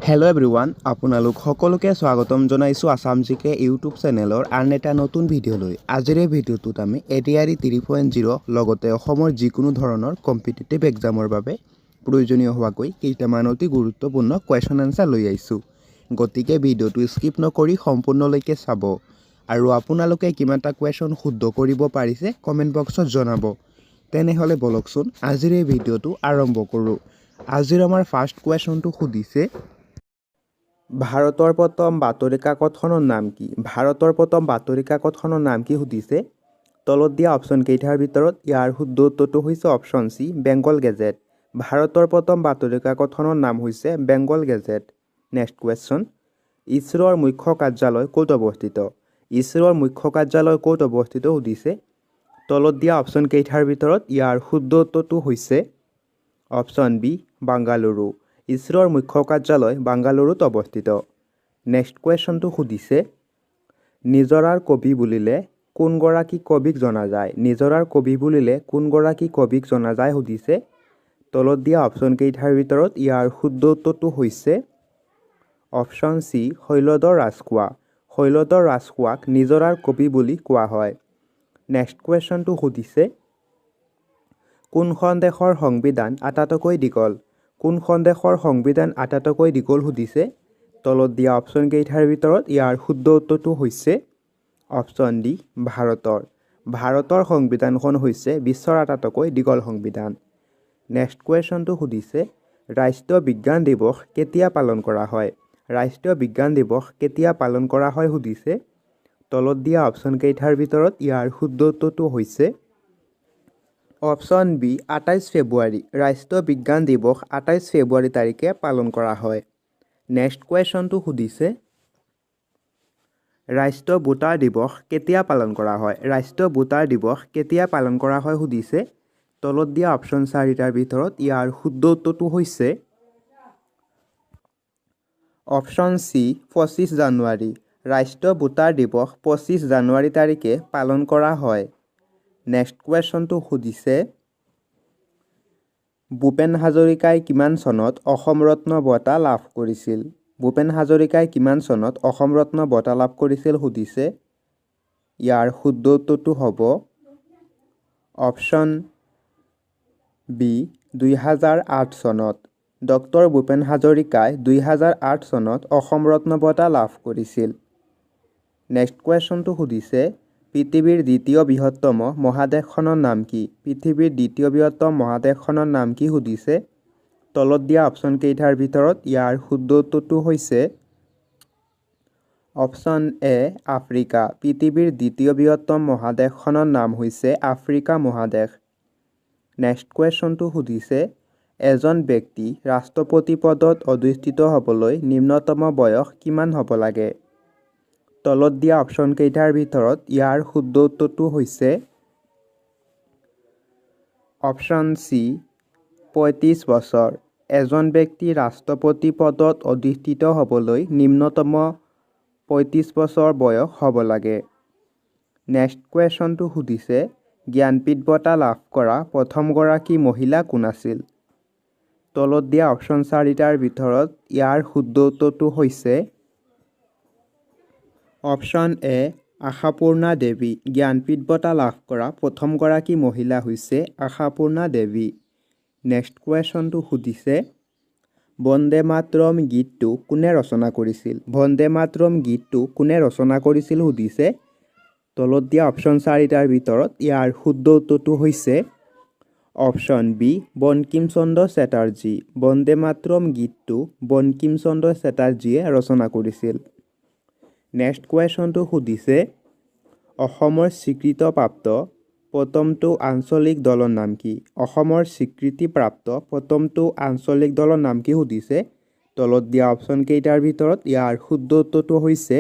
Hello' everyone, আপোনালোক সকলোকে স্বাগতম জনাইছোঁ আছাম জিকে ইউটিউব চেনেলৰ আন এটা নতুন ভিডিঅ'লৈ। আজিৰ এই ভিডিঅ'টোত আমি ADRE 3.0 লগতে অসমৰ যিকোনো ধৰণৰ কম্পিটিটিভ এক্সামৰ বাবে প্ৰয়োজনীয় হোৱাকৈ কেইটামান অতি গুৰুত্বপূৰ্ণ কুৱেশ্যন এনচাৰ লৈ আহিছোঁ। গতিকে ভিডিঅ'টো স্কিপ নকৰি সম্পূৰ্ণলৈকে চাব আৰু আপোনালোকে কিমানটা কুৱেশ্যন শুদ্ধ কৰিব পাৰিছে কমেণ্ট বক্সত জনাব। তেনেহ'লে বলকচোন আজিৰ এই ভিডিঅ'টো আৰম্ভ কৰোঁ। আজিৰ আমাৰ ফাৰ্ষ্ট কুৱেশ্যনটো সুধিছে, ভাৰতৰ প্ৰথম বাতৰি কাকতখনৰ নাম কি? ভাৰতৰ প্ৰথম বাতৰি কাকতখনৰ নাম কি সুধিছে। তলত দিয়া অপশ্যন কেইটাৰ ভিতৰত ইয়াৰ শুদ্ধ উত্তৰটো হৈছে অপশ্যন চি, বেংগল গেজেট। ভাৰতৰ প্ৰথম বাতৰি কাকতখনৰ নাম হৈছে বেংগল গেজেট। নেক্সট কুৱেশ্যন, ইছৰোৰ মুখ্য কাৰ্যালয় ক'ত অৱস্থিত? ইছৰোৰ মুখ্য কাৰ্যালয় ক'ত অৱস্থিত সুধিছে। তলত দিয়া অপশ্যন কেইটাৰ ভিতৰত ইয়াৰ শুদ্ধ উত্তৰটো হৈছে অপশ্যন বি, বাংগালুৰু। ইছৰোৰ মুখ্য কাৰ্যালয় বাংগালুৰুত অৱস্থিত। নেক্সট কুৱেশ্যনটো সুধিছে, নিজৰাৰ কবি বুলিলে কোনগৰাকী কবিক জনা যায়? নিজৰাৰ কবি বুলিলে কোনগৰাকী কবিক জনা যায় সুধিছে। তলত দিয়া অপশ্যন কেইটাৰ ভিতৰত ইয়াৰ শুদ্ধ উত্তৰটো হৈছে অপশ্যন চি, শৈলধৰ ৰাজখোৱা। শৈলধৰ ৰাজখোৱাক নিজৰাৰ কবি বুলি কোৱা হয়। নেক্সট কুৱেশ্যনটো সুধিছে, কোনখন দেশৰ সংবিধান আটাইতকৈ দীঘল? কোনখন দেশৰ সংবিধান আটাইতকৈ দীঘল সুধিছে। তলত দিয়া অপশ্যন কেইটাৰ ভিতৰত ইয়াৰ শুদ্ধ উত্তৰটো হৈছে অপশ্যন ডি, ভাৰতৰ। ভাৰতৰ সংবিধানখন হৈছে বিশ্বৰ আটাইতকৈ দীঘল সংবিধান। নেক্সট কুৱেশ্যনটো সুধিছে, ৰাষ্ট্ৰীয় বিজ্ঞান দিৱস কেতিয়া পালন কৰা হয়? ৰাষ্ট্ৰীয় বিজ্ঞান দিৱস কেতিয়া পালন কৰা হয় সুধিছে। তলত দিয়া অপশ্যন কেইটাৰ ভিতৰত ইয়াৰ শুদ্ধ উত্তৰটো হৈছে অপশ্যন বি, ২৮ ফেব্ৰুৱাৰী। ৰাষ্ট্ৰীয় বিজ্ঞান দিৱস ২৮ ফেব্ৰুৱাৰী তাৰিখে পালন কৰা হয়। নেক্সট কুৱেশ্যনটো সুধিছে, ৰাষ্ট্ৰীয় ভোটাৰ দিৱস কেতিয়া পালন কৰা হয়? ৰাষ্ট্ৰীয় ভোটাৰ দিৱস কেতিয়া পালন কৰা হয় সুধিছে। তলত দিয়া অপশ্যন চাৰিটাৰ ভিতৰত ইয়াৰ শুদ্ধ উত্তৰটো হৈছে অপশ্যন চি, ২৫ জানুৱাৰী। ৰাষ্ট্ৰীয় ভোটাৰ দিৱস ২৫ জানুৱাৰী তাৰিখে পালন কৰা হয়। নেক্সট কুৱেশ্যনটো সুধিছে, ভূপেন হাজৰিকাই কিমান চনত অসম ৰত্ন বঁটা লাভ কৰিছিল? ভূপেন হাজৰিকাই কিমান চনত অসম ৰত্ন বঁটা লাভ কৰিছিল সুধিছে। ইয়াৰ শুদ্ধ উত্তৰটো হ'ব অপশ্যন বি, ২০০৮ চনত। ডক্টৰ ভূপেন হাজৰিকাই ২০০৮ চনত অসম ৰত্ন বঁটা লাভ কৰিছিল। নেক্সট কুৱেশ্যনটো সুধিছে, পৃথিৱীৰ দ্বিতীয় বৃহত্তম মহাদেশখনৰ নাম কি? পৃথিৱীৰ দ্বিতীয় বৃহত্তম মহাদেশখনৰ নাম কি সুধিছে। তলত দিয়া অপশ্যন কেইটাৰ ভিতৰত ইয়াৰ শুদ্ধ উত্তৰটো হৈছে অপশ্যন এ, আফ্ৰিকা। পৃথিৱীৰ দ্বিতীয় বৃহত্তম মহাদেশখনৰ নাম হৈছে আফ্ৰিকা মহাদেশ। নেক্সট কুৱেশ্যনটো সুধিছে, এজন ব্যক্তি ৰাষ্ট্ৰপতি পদত অধিষ্ঠিত হ'বলৈ নিম্নতম বয়স কিমান হ'ব লাগে? তলত দিয়া অপশ্যন কেইটাৰ ভিতৰত ইয়াৰ শুদ্ধ উত্তৰটো হৈছে অপশ্যন চি, ৩৫ বছৰ। এজন ব্যক্তি ৰাষ্ট্ৰপতি পদত অধিষ্ঠিত হ'বলৈ নিম্নতম ৩৫ বছৰ বয়স হ'ব লাগে। নেক্সট কুৱেশ্যনটো সুধিছে, জ্ঞানপীঠ বঁটা লাভ কৰা প্ৰথমগৰাকী মহিলা কোন আছিল? তলত দিয়া অপশ্যন চাৰিটাৰ ভিতৰত ইয়াৰ শুদ্ধ উত্তৰটো হৈছে অপশ্যন এ, আশাপূৰ্ণা দেৱী। জ্ঞানপীঠ বঁটা লাভ কৰা প্ৰথমগৰাকী মহিলা হৈছে আশাপূৰ্ণা দেৱী। নেক্সট কুৱেশ্যনটো সুধিছে, বন্দে মাতৰম গীতটো কোনে ৰচনা কৰিছিল? বন্দে মাতৰম গীতটো কোনে ৰচনা কৰিছিল সুধিছে। তলত দিয়া অপশ্যন চাৰিটাৰ ভিতৰত ইয়াৰ শুদ্ধ উত্তৰটো হৈছে অপশ্যন বি, বংকিম চন্দ্ৰ চেটাৰ্জী। বন্দে মাতৰম গীতটো বংকিম চন্দ্ৰ চেটাৰ্জীয়ে ৰচনা কৰিছিল। নেক্সট কুৱেশ্যনটো সুধিছে, অসমৰ স্বীকৃতিপ্ৰাপ্ত প্ৰথমটো আঞ্চলিক দলৰ নাম কি? অসমৰ স্বীকৃতিপ্ৰাপ্ত প্ৰথমটো আঞ্চলিক দলৰ নাম কি সুধিছে। তলত দিয়া অপশ্যন কেইটাৰ ভিতৰত ইয়াৰ শুদ্ধ উত্তৰটো হৈছে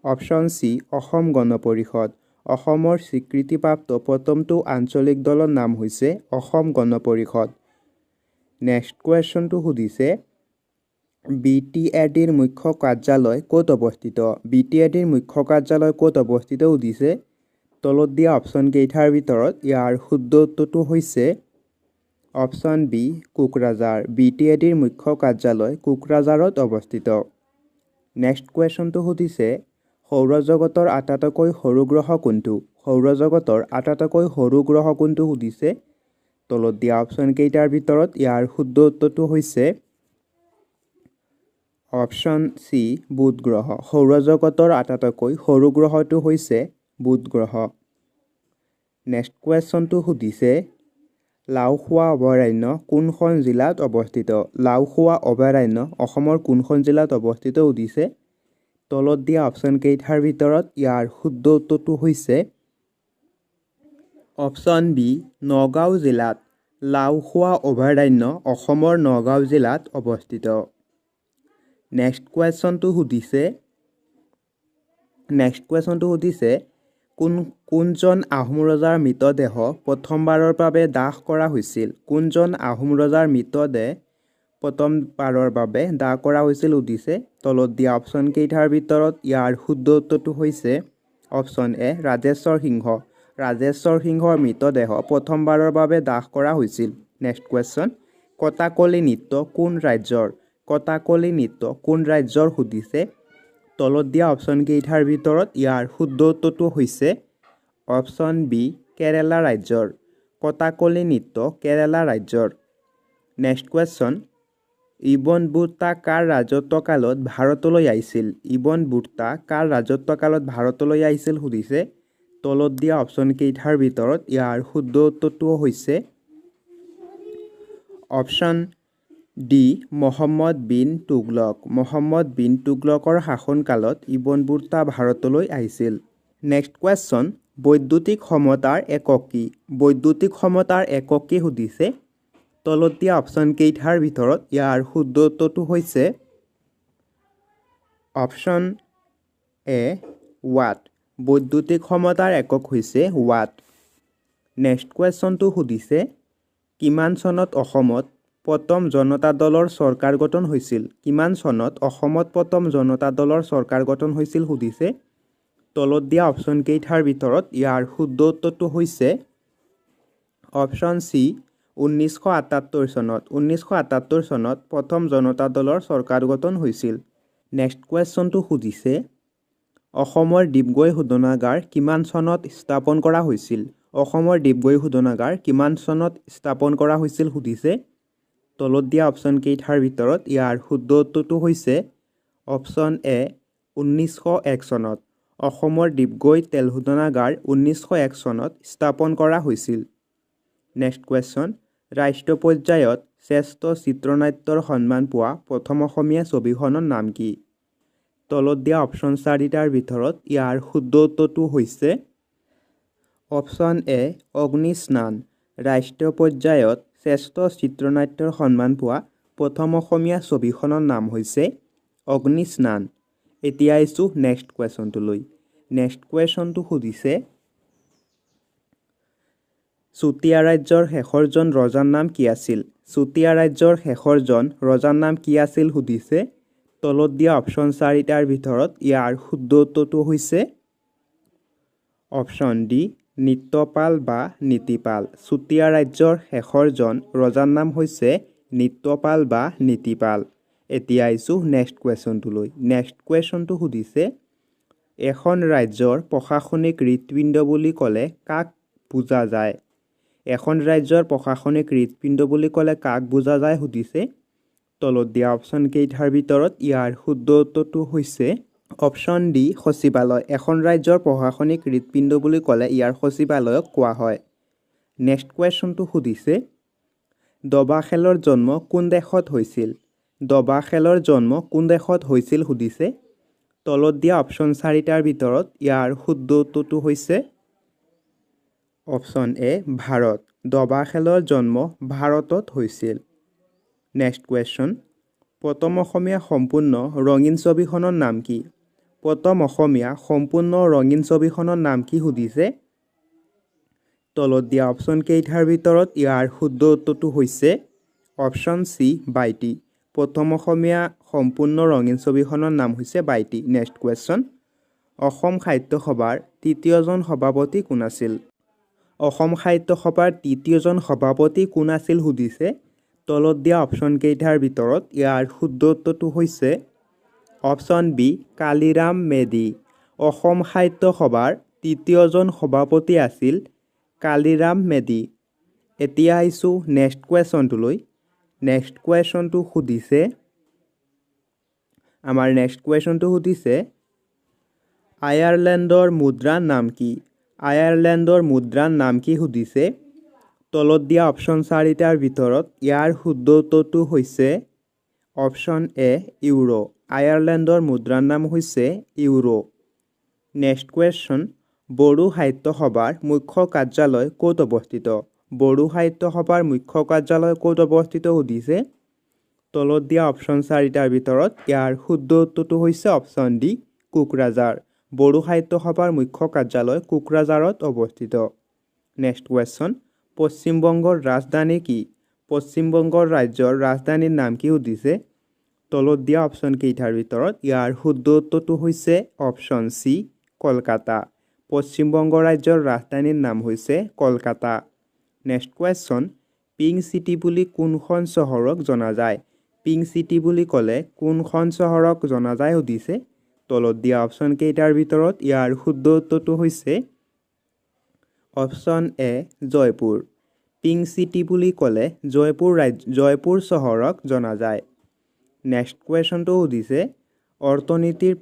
অপশ্যন চি, অসম গণ পৰিষদ। অসমৰ স্বীকৃতিপ্ৰাপ্ত প্ৰথমটো আঞ্চলিক দলৰ নাম হৈছে অসম গণ পৰিষদ। নেক্সট কুৱেশ্যনটো সুধিছে, BTADৰ মুখ্য কাৰ্যালয় ক'ত অৱস্থিত? BTADৰ মুখ্য কাৰ্যালয় ক'ত অৱস্থিত সুধিছে। তলত দিয়া অপশ্যন কেইটাৰ ভিতৰত ইয়াৰ শুদ্ধ উত্তৰটো হৈছে অপশ্যন বি কোকৰাঝাৰ BTADৰ মুখ্য কাৰ্যালয় কোকৰাঝাৰত অৱস্থিত নেক্সট কুৱেশ্যনটো সুধিছে সৌৰজগতৰ আটাইতকৈ সৰু গ্ৰহ কোনটো সৌৰজগতৰ আটাইতকৈ সৰু গ্ৰহ কোনটো সুধিছে তলত দিয়া অপশ্যন কেইটাৰ ভিতৰত ইয়াৰ শুদ্ধ উত্তৰটো হৈছে অপশ্যন সি বুধ গ্ৰহ সৌৰজগতৰ আটাইতকৈ সৰু গ্ৰহটো হৈছে বুধ গ্ৰহ নেক্সট কুৱেশ্যনটো সুধিছে লাওখোৱা অভয়াৰণ্য কোনখন জিলাত অৱস্থিত লাওখোৱা অভয়াৰণ্য অসমৰ কোনখন জিলাত অৱস্থিত সুধিছে তলত দিয়া অপশ্যন কেইটাৰ ভিতৰত ইয়াৰ শুদ্ধ উত্তৰটো হৈছে অপশ্যন বি নগাঁও জিলাত লাওখোৱা অভয়াৰণ্য অসমৰ নগাঁও জিলাত অৱস্থিত নেক্সট কুৱেশ্যনটো সুধিছে কোনজন আহোম ৰজাৰ মৃতদেহ প্ৰথমবাৰৰ বাবে দাহ কৰা হৈছিল কোনজন আহোম ৰজাৰ মৃতদেহ প্ৰথমবাৰৰ বাবে দাহ কৰা হৈছিল সুধিছে তলত দিয়া অপশ্যন কেইটাৰ ভিতৰত ইয়াৰ শুদ্ধ উত্তৰটো হৈছে অপশ্যন এ ৰাজেশ্বৰ সিংহৰ মৃতদেহ প্ৰথমবাৰৰ বাবে দাহ কৰা হৈছিল নেক্সট কুৱেশ্যন কথাকলি নৃত্য কোন ৰাজ্যৰ সুধিছে তলত দিয়া অপশ্যন কেইটাৰ ভিতৰত ইয়াৰ শুদ্ধ উত্তৰটো হৈছে অপশ্যন বি কেৰালা ৰাজ্যৰ কথাকলি নৃত্য কেৰালা ৰাজ্যৰ নেক্সট কুৱেশ্যন ইবন বুৰ্তা কাৰ ৰাজত্বকালত ভাৰতলৈ আহিছিল সুধিছে তলত দিয়া অপশ্যন কেইটাৰ ভিতৰত ইয়াৰ শুদ্ধ উত্তৰটো হৈছে অপশ্যন ডি মহম্মদ বিন তুগলকৰ শাসনকালত ইবন বুৰ্তা ভাৰতলৈ আহিছিল নেক্সট কুৱেশ্যন বৈদ্যুতিক ক্ষমতাৰ একক কি সুধিছে তলত দিয়া অপশ্যন কেইটাৰ ভিতৰত ইয়াৰ শুদ্ধ উত্তৰটো হৈছে অপশ্যন এ ৱাট বৈদ্যুতিক ক্ষমতাৰ একক হৈছে ৱাট নেক্সট কুৱেশ্যনটো সুধিছে কিমান চনত অসমত প্ৰথম জনতা দলৰ চৰকাৰ গঠন হৈছিল সুধিছে তলত দিয়া অপশ্যন কেইটাৰ ভিতৰত ইয়াৰ শুদ্ধ উত্তৰটো হৈছে অপশ্যন চি 1978 চনত প্ৰথম জনতা দলৰ চৰকাৰ গঠন হৈছিল নেক্সট কুৱেশ্যনটো সুধিছে অসমৰ ডিগবৈ শোধনাগাৰ কিমান চনত স্থাপন কৰা হৈছিল সুধিছে তলত দিয়া অপশ্যন কেইটাৰ ভিতৰত ইয়াৰ শুদ্ধ উত্তৰটো হৈছে অপশ্যন এ 1901 চনত অসমৰ ডিগবৈ তেল শোধনাগাৰ 1901 চনত স্থাপন কৰা হৈছিল নেক্সট কুৱেশ্যন ৰাষ্ট্ৰীয় পৰ্যায়ত শ্ৰেষ্ঠ চিত্ৰনাট্যৰ সন্মান পোৱা প্ৰথম অসমীয়া ছবিখনৰ নাম কি তলত দিয়া অপশ্যন চাৰিটাৰ ভিতৰত ইয়াৰ শুদ্ধ উত্তৰটো হৈছে অপশ্যন এ অগ্নিস্নান ৰাষ্ট্ৰীয় পৰ্যায়ত শ্ৰেষ্ঠ চিত্ৰনাট্যৰ সন্মান পোৱা প্ৰথম অসমীয়া ছবিখনৰ নাম হৈছে অগ্নিস্নান এতিয়া আহিছোঁ নেক্সট কুৱেশ্যনটোলৈ নেক্সট কুৱেশ্যনটো সুধিছে চুতীয়া ৰাজ্যৰ শেষৰজন ৰজাৰ নাম কি আছিল সুধিছে তলত দিয়া অপশ্যন চাৰিটাৰ ভিতৰত ইয়াৰ শুদ্ধ উত্তৰটো হৈছে অপশ্যন ডি নিত্যপাল বা নীতিপাল চুতীয়া ৰাজ্যৰ শেষৰজন ৰজাৰ নাম হৈছে নিত্যপাল বা নীতিপাল এতিয়া আহিছোঁ নেক্সট কুৱেশ্যনটোলৈ নেক্সট কুৱেশ্যনটো সুধিছে এখন ৰাজ্যৰ প্ৰশাসনিক হৃদপিণ্ড বুলি ক'লে কাক বুজা যায় সুধিছে তলত দিয়া অপশ্যন কেইটাৰ ভিতৰত ইয়াৰ শুদ্ধ উত্তৰটো হৈছে অপশ্যন ডি সচিবালয় এখন ৰাজ্যৰ প্ৰশাসনিক হৃদপিণ্ড বুলি ক'লে ইয়াৰ সচিবালয়ক কোৱা হয় নেক্সট কুৱেশ্যনটো সুধিছে দবা খেলৰ জন্ম কোন দেশত হৈছিল সুধিছে তলত দিয়া অপশ্যন চাৰিটাৰ ভিতৰত ইয়াৰ শুদ্ধ উত্তৰটো হৈছে অপশ্যন এ ভাৰত দবা খেলৰ জন্ম ভাৰতত হৈছিল নেক্সট কুৱেশ্যন প্ৰথম অসমীয়া সম্পূৰ্ণ ৰঙীন ছবিখনৰ নাম কি সুধিছে তলত দিয়া অপশ্যন কেইটাৰ ভিতৰত ইয়াৰ শুদ্ধ উত্তৰটো হৈছে অপশ্যন চি বাইটি প্ৰথম অসমীয়া সম্পূৰ্ণ ৰঙীন ছবিখনৰ নাম হৈছে বাইটি নেক্সট কুৱেশ্যন অসম সাহিত্য সভাৰ তৃতীয়জন সভাপতি কোন আছিল অসম সাহিত্য সভাৰ তৃতীয়জন সভাপতি কোন আছিল সুধিছে তলত দিয়া অপশ্যন কেইটাৰ ভিতৰত ইয়াৰ শুদ্ধ উত্তৰটো হৈছে অপশ্যন বি কালিৰাম মেধি অসম সাহিত্য সভাৰ তৃতীয়জন সভাপতি আছিল কালিৰাম মেধি এতিয়া আহিছোঁ নেক্সট কুৱেশ্যনটোলৈ নেক্সট কুৱেশ্যনটো সুধিছে আমাৰ নেক্সট কুৱেশ্যনটো সুধিছে আয়াৰলেণ্ডৰ মুদ্ৰাৰ নাম কি আয়াৰলেণ্ডৰ মুদ্ৰাৰ নাম কি সুধিছে তলত দিয়া অপশ্যন চাৰিটাৰ ভিতৰত ইয়াৰ শুদ্ধ উত্তৰটো হৈছে অপশ্যন এ ইউৰো আয়াৰলেণ্ডৰ মুদ্ৰাৰ নাম হৈছে ইউৰো নেক্সট কুৱেশ্যন বড়ো সাহিত্য সভাৰ মুখ্য কাৰ্যালয় ক'ত অৱস্থিত বড়ো সাহিত্য সভাৰ মুখ্য কাৰ্যালয় ক'ত অৱস্থিত সুধিছে তলত দিয়া অপশ্যন চাৰিটাৰ ভিতৰত ইয়াৰ শুদ্ধ উত্তৰটো হৈছে অপশ্যন ডি কোকৰাঝাৰ বড়ো সাহিত্য সভাৰ মুখ্য কাৰ্যালয় কোকৰাঝাৰত অৱস্থিত নেক্সট কুৱেশ্যন পশ্চিমবংগৰ ৰাজধানী কি পশ্চিমবংগৰ ৰাজ্যৰ ৰাজধানীৰ নাম কি সুধিছে তলত দিয়া অপশ্যন কেইটাৰ ভিতৰত ইয়াৰ শুদ্ধ উত্তৰটো হৈছে অপশ্যন চি কলকাতা পশ্চিমবংগ ৰাজ্যৰ ৰাজধানীৰ নাম হৈছে Kolkata next question pink city বুলি কোনখন চহৰক জনা যায় পিংক চিটি বুলি ক'লে কোনখন চহৰক জনা যায় সুধিছে তলত দিয়া অপশ্যন কেইটাৰ ভিতৰত ইয়াৰ শুদ্ধ উত্তৰটো হৈছে option A Jaipur pink city বুলি ক'লে জয়পুৰ চহৰক জনা যায় নেক্সট কুৱেশ্যনটো সুধিছে অৰ্থনীতিৰ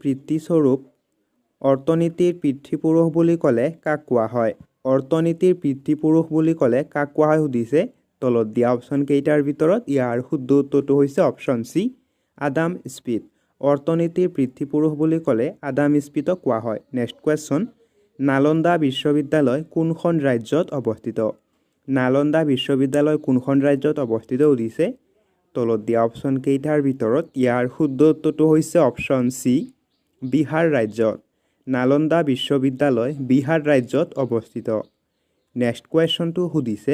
পিতৃপুৰুষ বুলি ক'লে কাক কোৱা হয় অৰ্থনীতিৰ পিতৃপুৰুষ বুলি ক'লে কাক কোৱা হয় সুধিছে তলত দিয়া অপশ্যন কেইটাৰ ভিতৰত ইয়াৰ শুদ্ধ উত্তৰটো হৈছে অপশ্যন চি আদাম স্মিথ অৰ্থনীতিৰ পিতৃপুৰুষ বুলি ক'লে আদাম স্মিথক কোৱা হয় নেক্সট কুৱেশ্যন নালন্দা বিশ্ববিদ্যালয় কোনখন ৰাজ্যত অৱস্থিত নালন্দা বিশ্ববিদ্যালয় কোনখন ৰাজ্যত অৱস্থিত সুধিছে তলত দিয়া অপশ্যন কেইটাৰ ভিতৰত ইয়াৰ শুদ্ধ উত্তৰটো হৈছে অপশ্যন চি বিহাৰ ৰাজ্যত নালন্দা বিশ্ববিদ্যালয় বিহাৰ ৰাজ্যত অৱস্থিত নেক্সট কুৱেশ্যনটো সুধিছে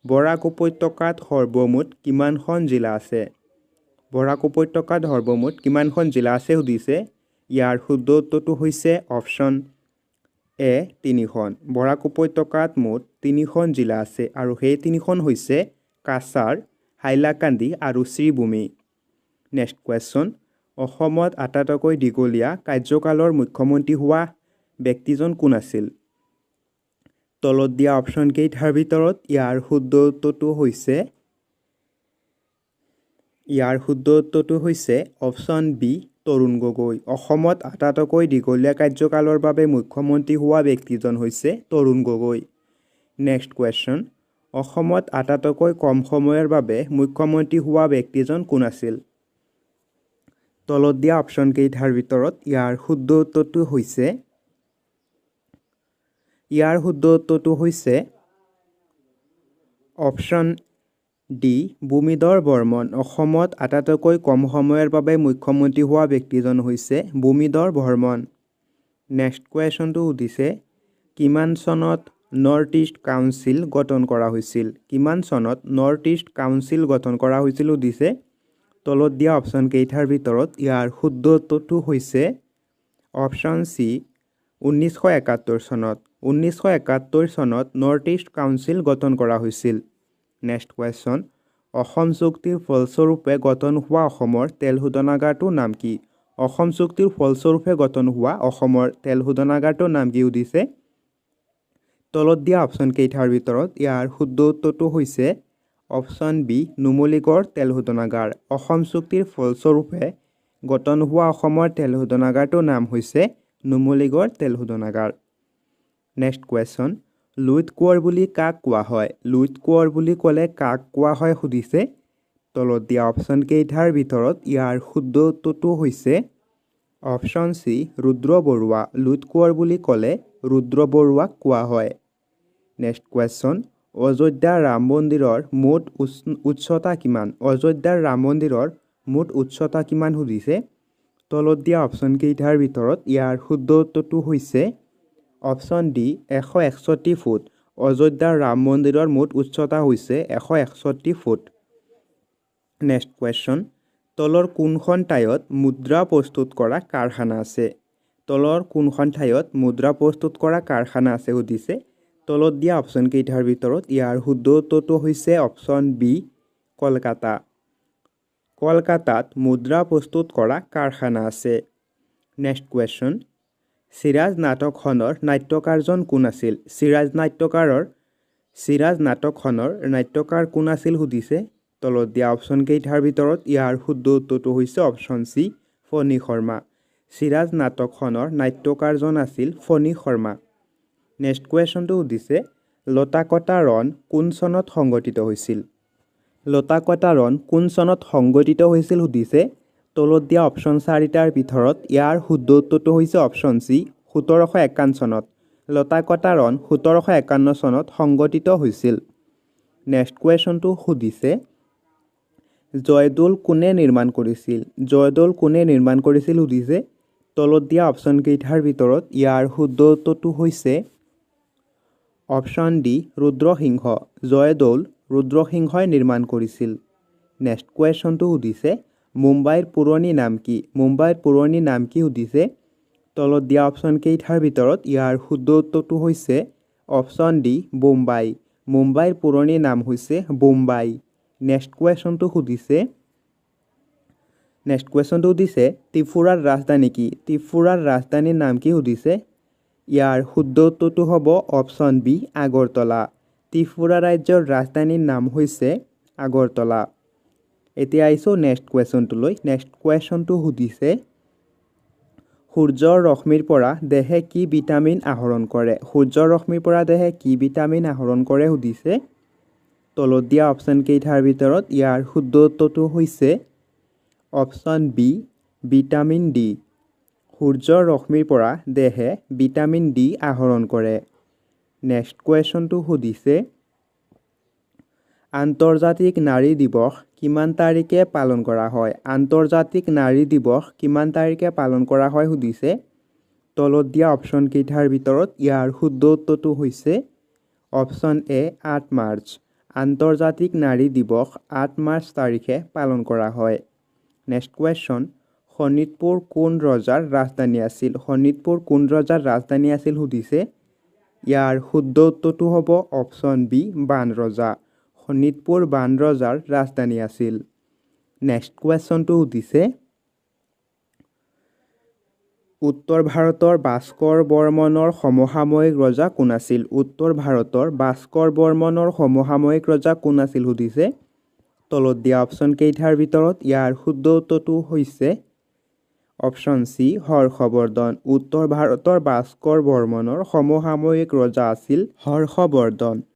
বৰাক উপত্যকাত সৰ্বমুঠ কিমানখন জিলা আছে বৰাক উপত্যকাত সৰ্বমুঠ কিমানখন জিলা আছে সুধিছে ইয়াৰ শুদ্ধ উত্তৰটো হৈছে অপশ্যন এ 3খন বৰাক উপত্যকাত মুঠ 3খন জিলা আছে আৰু সেই 3খন হৈছে কাছাৰ হাইলাকান্দি আৰু শ্ৰীভূমি নেক্সট কুৱেশ্যন অসমত আটাইতকৈ দীঘলীয়া কাৰ্যকালৰ মুখ্যমন্ত্ৰী হোৱা ব্যক্তিজন কোন আছিল তলত দিয়া অপশ্যন কেইটাৰ ভিতৰত ইয়াৰ শুদ্ধ উত্তৰটো হৈছে অপশ্যন বি তৰুণ গগৈ অসমত আটাইতকৈ দীঘলীয়া কাৰ্যকালৰ বাবে মুখ্যমন্ত্ৰী হোৱা ব্যক্তিজন হৈছে তৰুণ গগৈ নেক্সট কুৱেশ্যন অসমত আটাইতকৈ কম সময়ৰ বাবে মুখ্যমন্ত্ৰী হোৱা ব্যক্তিজন কোন আছিল তলত দিয়া অপশ্যন কেইটাৰ ভিতৰত ইয়াৰ শুদ্ধ উত্তৰটো হৈছে অপশ্যন ডি ভূমিধৰ বৰ্মন অসমত আটাইতকৈ কম সময়ৰ বাবে মুখ্যমন্ত্ৰী হোৱা ব্যক্তিজন হৈছে ভূমিধৰ বৰ্মন নেক্সট কুৱেশ্যনটো সুধিছে কিমান চনত নৰ্থ ইষ্ট কাউন্সিল গঠন কৰা হৈছিল সুধিছে তলত দিয়া অপশ্যন কেইটাৰ ভিতৰত ইয়াৰ শুদ্ধ উত্তৰটো হৈছে অপশ্যন চি 1971 চনত নৰ্থ ইষ্ট কাউন্সিল গঠন কৰা হৈছিল নেক্সট কুৱেশ্যন অসম চুক্তিৰ ফলস্বৰূপে গঠন হোৱা অসমৰ তেল শোধনাগাৰটোৰ নাম কি অসম চুক্তিৰ ফলস্বৰূপে গঠন হোৱা অসমৰ তেল শোধনাগাৰটোৰ নাম কি সুধিছে তলত দিয়া অপশ্যন কেইটাৰ ভিতৰত ইয়াৰ শুদ্ধ উত্তৰটো হৈছে অপশ্যন বি নুমলীগড় তেল শোধনাগাৰ অসম চুক্তিৰ ফলস্বৰূপে গঠন হোৱা অসমৰ তেল শোধনাগাৰটোৰ নাম হৈছে নুমলীগড় তেল শোধনাগাৰ নেক্সট কুৱেশ্যন লুইত কোঁৱৰ বুলি কাক কোৱা হয় লুইত কোঁৱৰ বুলি ক'লে কাক কোৱা হয় সুধিছে তলত দিয়া অপশ্যন কেইটাৰ ভিতৰত ইয়াৰ শুদ্ধ উত্তৰটো হৈছে অপশ্যন চি ৰুদ্ৰ বৰুৱা লুইত কোঁৱৰ বুলি ক'লে ৰুদ্ৰ বৰুৱাক কোৱা হয় নেক্সট কুৱেশ্যন অযোধ্যাৰ ৰাম মন্দিৰৰ মুঠ উচ্চতা কিমান সুধিছে তলত দিয়া অপশ্যন কেইটাৰ ভিতৰত ইয়াৰ শুদ্ধ উত্তৰটো হৈছে অপশ্যন ডি 161 ফুট অযোধ্যাৰ ৰাম মন্দিৰৰ মুঠ উচ্চতা হৈছে 161 ফুট নেক্সট কুৱেশ্যন তলৰ কোনখন ঠাইত মুদ্ৰা প্ৰস্তুত কৰা কাৰখানা আছে সুধিছে তলত দিয়া অপশ্যন কেইটাৰ ভিতৰত ইয়াৰ শুদ্ধ উত্তৰটো হৈছে অপশ্যন বি কলকাতা কলকাতাত মুদ্ৰা প্ৰস্তুত কৰা কাৰখানা আছে নেক্সট কুৱেশ্যন চিৰাজ নাটকখনৰ নাট্যকাৰজন কোন আছিল চিৰাজ নাটকখনৰ নাট্যকাৰ কোন আছিল সুধিছে তলত দিয়া অপশ্যন কেইটাৰ ভিতৰত ইয়াৰ শুদ্ধ উত্তৰটো হৈছে অপশ্যন চি ফণী শৰ্মা চিৰাজ নাটকখনৰ নাট্যকাৰজন আছিল ফণী শৰ্মা নেক্সট কুৱেশ্যনটো সুধিছে লতাকটা ৰণ কোন চনত সংগঠিত হৈছিল লতাকটা ৰণ কোন চনত সংগঠিত হৈছিল সুধিছে তলত দিয়া অপশ্যন চাৰিটাৰ ভিতৰত ইয়াৰ শুদ্ধ উত্তৰটো হৈছে অপশ্যন চি 1751 চনত লতাকটা ৰণ 1751 চনত সংগঠিত হৈছিল নেক্সট কুৱেশ্যনটো সুধিছে জয়দৌল কোনে নিৰ্মাণ কৰিছিল সুধিছে তলত দিয়া অপশ্যন কেইটাৰ ভিতৰত ইয়াৰ শুদ্ধ উত্তৰটো হৈছে অপশ্যন ডি ৰুদ্ৰসিংহ জয়দৌল ৰুদ্ৰসিংহই নিৰ্মাণ কৰিছিল নেক্সট কুৱেশ্যনটো সুধিছে মুম্বাইৰ পুৰণি নাম কি সুধিছে তলত দিয়া অপশ্যন কেইটাৰ ভিতৰত ইয়াৰ শুদ্ধ উত্তৰটো হৈছে অপশ্যন ডি বোম্বাই মুম্বাইৰ পুৰণি নাম হৈছে বোম্বাই নেক্সট কুৱেশ্যনটো সুধিছে ত্ৰিপুৰাৰ ৰাজধানী কি ত্ৰিপুৰাৰ ৰাজধানীৰ নাম কি সুধিছে ইয়াৰ শুদ্ধ উত্তৰটো হ'ব অপশ্যন বি আগৰতলা ত্ৰিপুৰা ৰাজ্যৰ ৰাজধানীৰ নাম হৈছে আগৰতলা এতিয়া আহিছোঁ নেক্সট কুৱেশ্যনটোলৈ নেক্সট কুৱেশ্যনটো সুধিছে সূৰ্যৰ ৰশ্মিৰ পৰা দেহে কি ভিটামিন আহৰণ কৰে সুধিছে তলত দিয়া অপশ্যন কেইটাৰ ভিতৰত ইয়াৰ শুদ্ধ উত্তৰটো হৈছে অপশ্যন বি ভিটামিন ডি সূৰ্যৰ ৰশ্মিৰ পৰা দেহে ভিটামিন ডি আহৰণ কৰে নেক্সট কুৱেশ্যনটো সুধিছে আন্তৰ্জাতিক নাৰী দিৱস কিমান তাৰিখে পালন কৰা হয় সুধিছে তলত দিয়া অপশ্যন কেইটাৰ ভিতৰত ইয়াৰ শুদ্ধ উত্তৰটো হৈছে অপশ্যন এ 8 মাৰ্চ আন্তৰ্জাতিক নাৰী দিৱস 8 মাৰ্চ তাৰিখে পালন কৰা হয় নেক্সট কুৱেশ্যন শোণিতপুৰ কোন ৰজাৰ ৰাজধানী আছিল সুধিছে ইয়াৰ শুদ্ধ উত্তৰটো হ'ব অপশ্যন বি বাণ ৰজা শোণিতপুৰ বাণ ৰজাৰ ৰাজধানী আছিল নেক্সট কুৱেশ্যনটো সুধিছে উত্তৰ ভাৰতৰ ভাস্কৰ বৰ্মনৰ সমসাময়িক ৰজা কোন আছিল সুধিছে তলত দিয়া অপশ্যন কেইটাৰ ভিতৰত ইয়াৰ শুদ্ধ উত্তৰটো হৈছে অপশ্যন চি হৰ্ষবৰ্ধন উত্তৰ ভাৰতৰ ভাস্কৰ বৰ্মনৰ সমসাময়িক ৰজা আছিল হৰ্ষবৰ্ধন